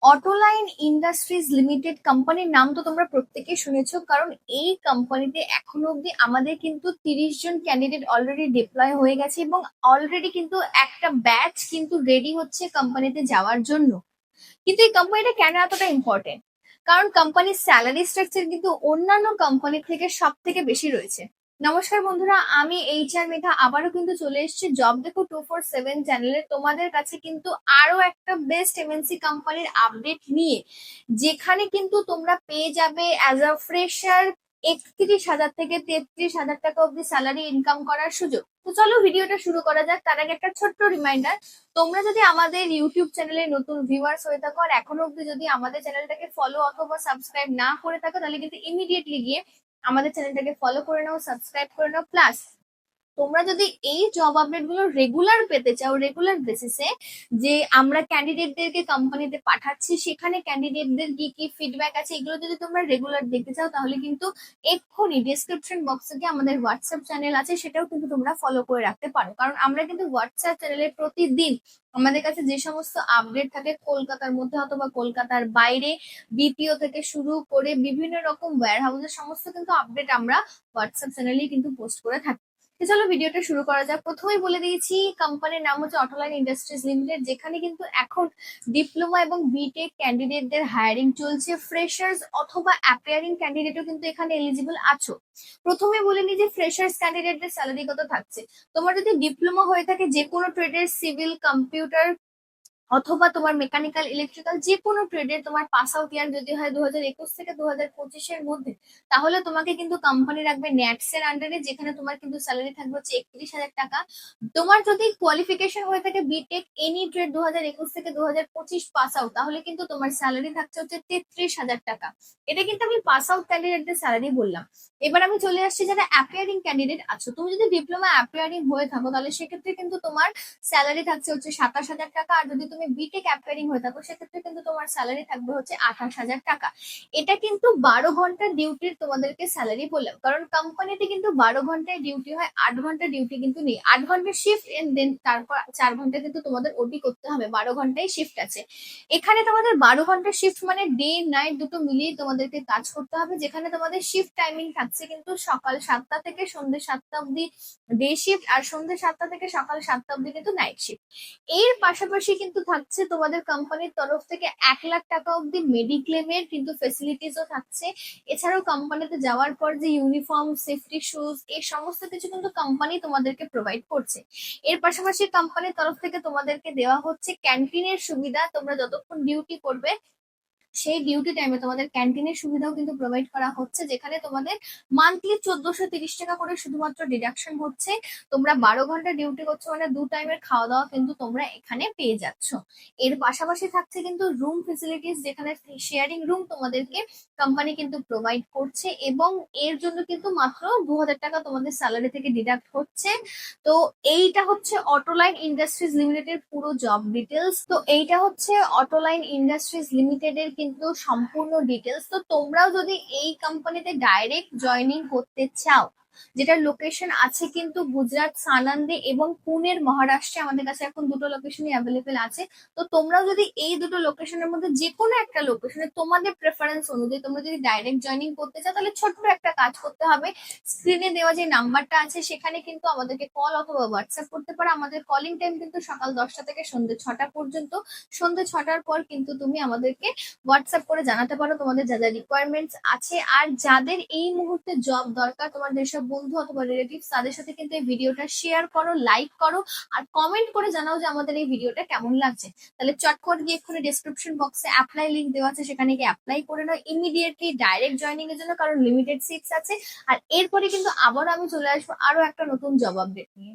অটোলাইন industries limited কোম্পানির নাম তো তোমরা প্রত্যেকেই শুনেছো, কারণ এই কোম্পানিতে এখনো অব্দি আমাদের কিন্তু 30 জন ক্যান্ডিডেট অলরেডি ডিপ্লয় হয়ে গেছে এবং অলরেডি কিন্তু একটা ব্যাচ কিন্তু রেডি হচ্ছে কোম্পানিতে যাওয়ার জন্য। কিন্তু এই কোম্পানিটা কেন এতটা ইম্পর্টেন্ট? কারণ কোম্পানির স্যালারি স্ট্রাকচার কিন্তু অন্যান্য কোম্পানি থেকে সব থেকে বেশি রয়েছে। নমস্কার বন্ধুরা, আমি HR মেধা আবারও কিন্তু চলে এসেছি জব দেখো 247 চ্যানেলে তোমাদের কাছে কিন্তু আরো একটা বেস্ট MNC কোম্পানির আপডেট নিয়ে, যেখানে কিন্তু তোমরা পেয়ে যাবে অ্যাজ আ ফ্রেশার 31,000 থেকে 33,000 টাকা অব্দি স্যালারি ইনকাম করার সুযোগ। তো চলো ভিডিওটা শুরু করা যাক। তার আগে একটা ছোট্ট রিমাইন্ডার, তোমরা যদি আমাদের ইউটিউব চ্যানেলে নতুন ভিউয়ার্স হয়ে থাকো আর এখনো অব্দি যদি আমাদের চ্যানেলটাকে ফলো অথবা সাবস্ক্রাইব না করে থাকো, তাহলে কিন্তু ইমিডিয়েটলি গিয়ে আমাদের চ্যানেলটাকে ফলো করে নাও, সাবস্ক্রাইব করে নাও। প্লাস তোমরা যদি এই জব আপডেট গুলো রেগুলার পেতে চাও, রেগুলার বেসিসে, যে আমরা ক্যান্ডিডেটদেরকে কোম্পানিতে পাঠাচ্ছি, সেখানে ক্যান্ডিডেটদের কি কি ফিডব্যাক আছে, এগুলো যদি তোমরা রেগুলার দেখতে চাও, তাহলে কিন্তু এক্ষুনি ডিসক্রিপশন বক্সে গিয়ে আমাদের হোয়াটসঅ্যাপ চ্যানেল আছে, সেটাও কিন্তু তোমরা ফলো করে রাখতে পারো। কারণ আমরা কিন্তু হোয়াটসঅ্যাপ চ্যানেলে প্রতিদিন আমাদের কাছে যে সমস্ত আপডেট থাকে কলকাতার মধ্যে অথবা কলকাতার বাইরে, BPO থেকে শুরু করে বিভিন্ন রকম ওয়্যার হাউসের সমস্ত কিন্তু আপডেট আমরা হোয়াটসঅ্যাপ চ্যানেলেই কিন্তু পোস্ট করে থাকি। তো চলো ভিডিওটা শুরু করা যাক। প্রথমেই বলে দিয়েছি, কোম্পানির নাম হচ্ছে অটোলাইন ইন্ডাস্ট্রিজ লিমিটেড, যেখানে কিন্তু এখন ডিপ্লোমা এবং বিটেক ক্যান্ডিডেটদের হায়ারিং চলছে। ফ্রেশার্স অথবা অ্যাপিয়ারিং ক্যান্ডিডেটও কিন্তু এখানে এলিজিবল আছো। প্রথমে বলে নি যে ফ্রেশার্স ক্যান্ডিডেটদের স্যালারি কত থাকছে। তোমার যদি ডিপ্লোমা হয়ে থাকে যে কোনো ট্রেডের, সিভিল, কম্পিউটার অথবা তোমার মেকানিক্যাল, ইলেকট্রিক্যাল, যে কোনো ট্রেডের তোমার পাস আউট ইয়ার যদি হয় 2021 থেকে 2025-এর মধ্যে, তাহলে তোমাকে কিন্তু কোম্পানি রাখবে ন্যাটস এর আন্ডারে, যেখানে তোমার কিন্তু স্যালারি থাকবে হচ্ছে 31,000 টাকা। তোমার যদি কোয়ালিফিকেশন হয়ে থাকে বিটেক এনি ট্রেড 2021 থেকে 2025 পাস আউট, তাহলে কিন্তু তোমার স্যালারি থাকছে হচ্ছে 33,000 টাকা। এটা কিন্তু আমি পাস আউট ক্যান্ডিডেটদের স্যালারি বললাম। এবার আমি চলে আসছি যারা অ্যাপিয়ারিং ক্যান্ডিডেট আছো। তুমি যদি ডিপ্লোমা অ্যাপিয়ারিং হয়ে থাকো, তাহলে সেক্ষেত্রে কিন্তু তোমার স্যালারি থাকছে হচ্ছে 27,000 টাকা। আর যদি তুমি বিটেক অ্যাপিয়ারিং হয়ে থাকো, সেক্ষেত্রে কিন্তু তোমার স্যালারি থাকবে হচ্ছে 28,000 টাকা। এটা কিন্তু 12 ঘন্টা ডিউটির তোমাদেরকে স্যালারি বললাম, কারণ কোম্পানিতে কিন্তু 12 ঘন্টায় ডিউটি হয়, 8 ঘন্টা ডিউটি কিন্তু নেই। 8 ঘন্টা শিফট এন্ড দেন তারপর 4 ঘন্টা কিন্তু তোমাদের ওটি করতে হবে। 12 ঘন্টায় শিফট আছে। এখানে তোমাদের 12 ঘন্টা শিফট মানে ডে নাইট দুটো মিলিয়ে তোমাদেরকে কাজ করতে হবে, যেখানে তোমাদের শিফট টাইমিং থাকছে কিন্তু সকাল 7টা থেকে সন্ধ্যে 7টা অব্দি ডে শিফট, আর সন্ধ্যে 7টা থেকে সকাল 7টা অব্দি কিন্তু নাইট শিফট। এর পাশাপাশি কিন্তু থাকছে তোমাদের কোম্পানির তরফ থেকে 1 লাখ টাকা অব্দি মেডিক্লেমের কিন্তু ফেসিলিটিসও থাকছে। এছাড়াও কোম্পানিতে যাওয়ার পর যে ইউনিফর্ম, সেফটি শুজ, এই সমস্ত কিছু কিন্তু কোম্পানি তোমাদেরকে প্রোভাইড করছে। এর পাশাপাশি কোম্পানির তরফ থেকে তোমাদেরকে দেওয়া হচ্ছে ক্যান্টিনের সুবিধা। তোমরা যতক্ষণ ডিউটি করবে সেই ডিউটি টাইমে তোমাদের ক্যান্টিনের সুবিধাও কিন্তু প্রোভাইড করা হচ্ছে, যেখানে তোমাদের মান্থলি 1430 টাকা করে শুধুমাত্র ডিডাকশন হচ্ছে। তোমরা 12 ঘন্টা ডিউটি করছো মানে 2 টাইমের খাওয়া দাওয়া কিন্তু তোমরা এখানে পেয়ে যাচ্ছ। এর পাশাপাশি থাকছে কিন্তু রুম ফেসিলিটিস, যেখানে শেয়ারিং রুম তোমাদেরকে কোম্পানি কিন্তু প্রোভাইড করছে, এবং এর জন্য কিন্তু মাত্র 2,000 টাকা তোমাদের স্যালারি থেকে ডিডাক্ট হচ্ছে। তো এইটা হচ্ছে অটোলাইন ইন্ডাস্ট্রিজ লিমিটেডের পুরো জব ডিটেলস। তো এইটা হচ্ছে অটোলাইন ইন্ডাস্ট্রিজ লিমিটেডের কিন্তু সম্পূর্ণ ডিটেলস। তো তোমরাও যদি এই কোম্পানিতে ডাইরেক্ট জয়েনিং করতে চাও, যেটার লোকেশন আছে কিন্তু গুজরাট সানান্দে এবং পুনের মহারাষ্ট্রে, আমাদের কাছে এখন দুটো লোকেশনই অ্যাভেলেবেল আছে। তো তোমরাও যদি এই দুটো লোকেশনের মধ্যে যে কোনো একটা লোকেশনে তোমাদের প্রেফারেন্স অনুযায়ী তোমরা যদি ডাইরেক্ট জয়েনিং করতে চাও, তাহলে ছোট্ট একটা কাজ করতে হবে। স্ক্রিনে দেওয়া যে নাম্বারটা আছে সেখানে কিন্তু আমাদেরকে কল অথবা হোয়াটসঅ্যাপ করতে পারো। আমাদের কলিং টাইম কিন্তু সকাল 10টা থেকে সন্ধ্যে 6টা পর্যন্ত। সন্ধ্যে 6টার পর কিন্তু তুমি আমাদেরকে হোয়াটসঅ্যাপ করে জানাতে পারো তোমাদের যা যা রিকোয়ারমেন্টস আছে। আর যাদের এই মুহূর্তে জব দরকার, তোমার যেসব বন্ধু অথবা রিলেটিভস, তাদের সাথে কিন্তু এই ভিডিওটা শেয়ার করো, লাইক করো, আর কমেন্ট করে জানাও যে আমাদের এই ভিডিওটা কেমন লাগছে। তাহলে চট করে গিয়ে এক্ষুনি ডেসক্রিপশন বক্সে অ্যাপ্লাই লিঙ্ক দেওয়া আছে, সেখানে গিয়ে অ্যাপ্লাই করে নাও ইমিডিয়েটলি ডাইরেক্ট জয়েনিং এর জন্য, কারণ লিমিটেড সিটস আছে। আর এরপরে কিন্তু আবারও আমি চলে আসবো আরো একটা নতুন জব আপডেট নিয়ে।